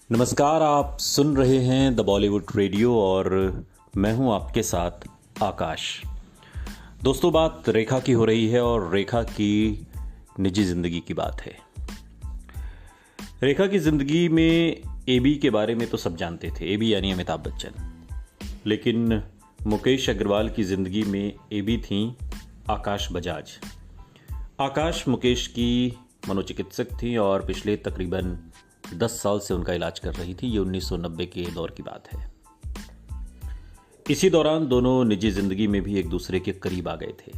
नमस्कार, आप सुन रहे हैं द बॉलीवुड रेडियो और मैं हूं आपके साथ आकाश। दोस्तों, बात रेखा की हो रही है और रेखा की निजी ज़िंदगी की बात है। रेखा की ज़िंदगी में एबी के बारे में तो सब जानते थे, एबी यानी अमिताभ बच्चन। लेकिन मुकेश अग्रवाल की ज़िंदगी में एबी थी आकाश बजाज। आकाश मुकेश की मनोचिकित्सक थी और पिछले तकरीबन 10 साल से उनका इलाज कर रही थी। ये 1990 के दौर की बात है। इसी दौरान दोनों निजी जिंदगी में भी एक दूसरे के करीब आ गए थे।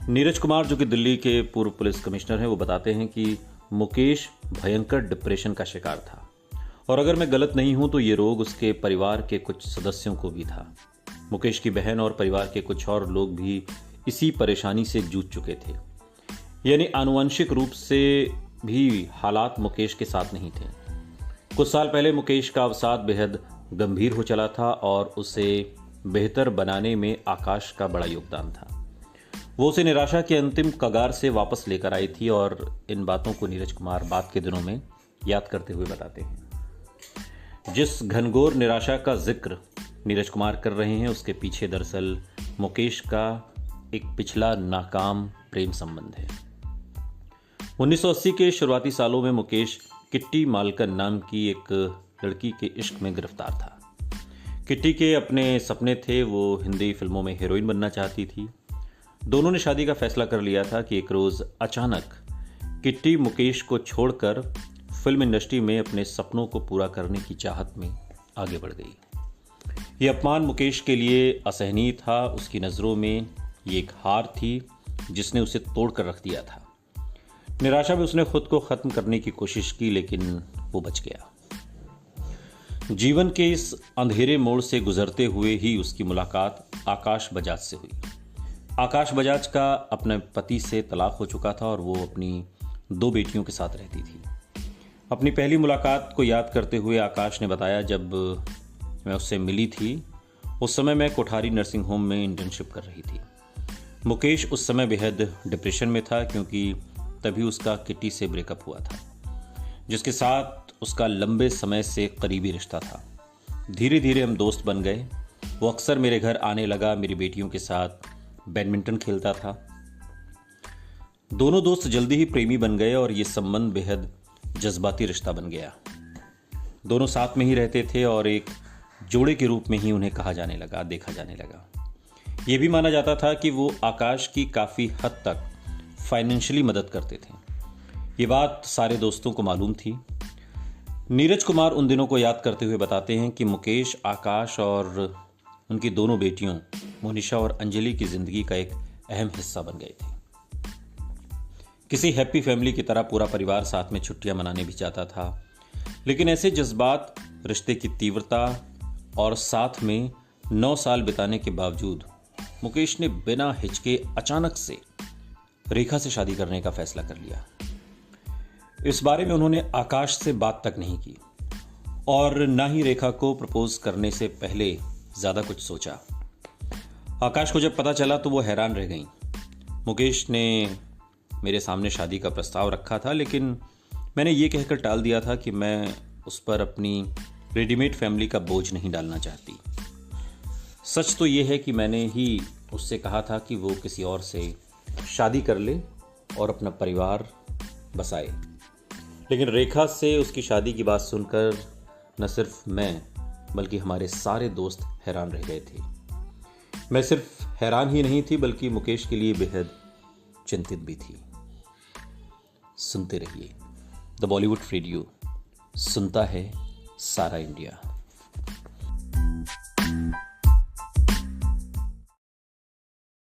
नीरज कुमार, जो कि दिल्ली के पूर्व पुलिस कमिश्नर हैं, वो बताते हैं कि मुकेश भयंकर डिप्रेशन का शिकार था और अगर मैं गलत नहीं हूं तो ये रोग उसके परिवार के कुछ सदस्यों को भी था। मुकेश की बहन और परिवार के कुछ और लोग भी इसी परेशानी से जूझ चुके थे। यानी आनुवंशिक रूप से भी हालात मुकेश के साथ नहीं थे। कुछ साल पहले मुकेश का अवसाद बेहद गंभीर हो चला था और उसे बेहतर बनाने में आकाश का बड़ा योगदान था। वो उसे निराशा के अंतिम कगार से वापस लेकर आई थी और इन बातों को नीरज कुमार बाद के दिनों में याद करते हुए बताते हैं। जिस घनघोर निराशा का जिक्र नीरज कुमार कर रहे हैं, उसके पीछे दरअसल मुकेश का एक पिछला नाकाम प्रेम संबंध है। 1980 के शुरुआती सालों में मुकेश किट्टी मालकन नाम की एक लड़की के इश्क में गिरफ्तार था। किट्टी के अपने सपने थे, वो हिंदी फिल्मों में हीरोइन बनना चाहती थी। दोनों ने शादी का फैसला कर लिया था कि एक रोज अचानक किट्टी मुकेश को छोड़कर फिल्म इंडस्ट्री में अपने सपनों को पूरा करने की चाहत में आगे बढ़ गई। ये अपमान मुकेश के लिए असहनीय था। उसकी नज़रों में ये एक हार थी जिसने उसे तोड़कर रख दिया था। निराशा में उसने खुद को खत्म करने की कोशिश की, लेकिन वो बच गया। जीवन के इस अंधेरे मोड़ से गुजरते हुए ही उसकी मुलाकात आकाश बजाज से हुई। आकाश बजाज का अपने पति से तलाक हो चुका था और वो अपनी 2 बेटियों के साथ रहती थी। अपनी पहली मुलाकात को याद करते हुए आकाश ने बताया, जब मैं उससे मिली थी उस समय मैं कोठारी नर्सिंग होम में इंटर्नशिप कर रही थी। मुकेश उस समय बेहद डिप्रेशन में था क्योंकि तभी उसका किट्टी से ब्रेकअप हुआ था, जिसके साथ उसका लंबे समय से करीबी रिश्ता था। धीरे धीरे हम दोस्त बन गए। वो अक्सर मेरे घर आने लगा, मेरी बेटियों के साथ बैडमिंटन खेलता था। दोनों दोस्त जल्दी ही प्रेमी बन गए और ये संबंध बेहद जज्बाती रिश्ता बन गया। दोनों साथ में ही रहते थे और एक जोड़े के रूप में ही उन्हें कहा जाने लगा, देखा जाने लगा। ये भी माना जाता था कि वो आकाश की काफ़ी हद तक फाइनेंशियली मदद करते थे। ये बात सारे दोस्तों को मालूम थी। नीरज कुमार उन दिनों को याद करते हुए बताते हैं कि मुकेश, आकाश और उनकी दोनों बेटियों मोनिशा और अंजलि की जिंदगी का एक अहम हिस्सा बन गए थे। किसी हैप्पी फैमिली की तरह पूरा परिवार साथ में छुट्टियां मनाने भी चाहता था, लेकिन ऐसे जज्बात, रिश्ते की तीव्रता और साथ में 9 साल बिताने के बावजूद मुकेश ने बिना हिचके अचानक से रेखा से शादी करने का फैसला कर लिया। इस बारे में उन्होंने आकाश से बात तक नहीं की और ना ही रेखा को प्रपोज करने से पहले ज्यादा कुछ सोचा। आकाश को जब पता चला तो वो हैरान रह गई। मुकेश ने मेरे सामने शादी का प्रस्ताव रखा था, लेकिन मैंने ये कहकर टाल दिया था कि मैं उस पर अपनी रेडीमेड फैमिली का बोझ नहीं डालना चाहती। सच तो ये है कि मैंने ही उससे कहा था कि वो किसी और से शादी कर ले और अपना परिवार बसाए, लेकिन रेखा से उसकी शादी की बात सुनकर न सिर्फ मैं बल्कि हमारे सारे दोस्त हैरान रह गए थे। मैं सिर्फ हैरान ही नहीं थी बल्कि मुकेश के लिए बेहद चिंतित भी थी। सुनते रहिए द बॉलीवुड रेडियो, सुनता है सारा इंडिया।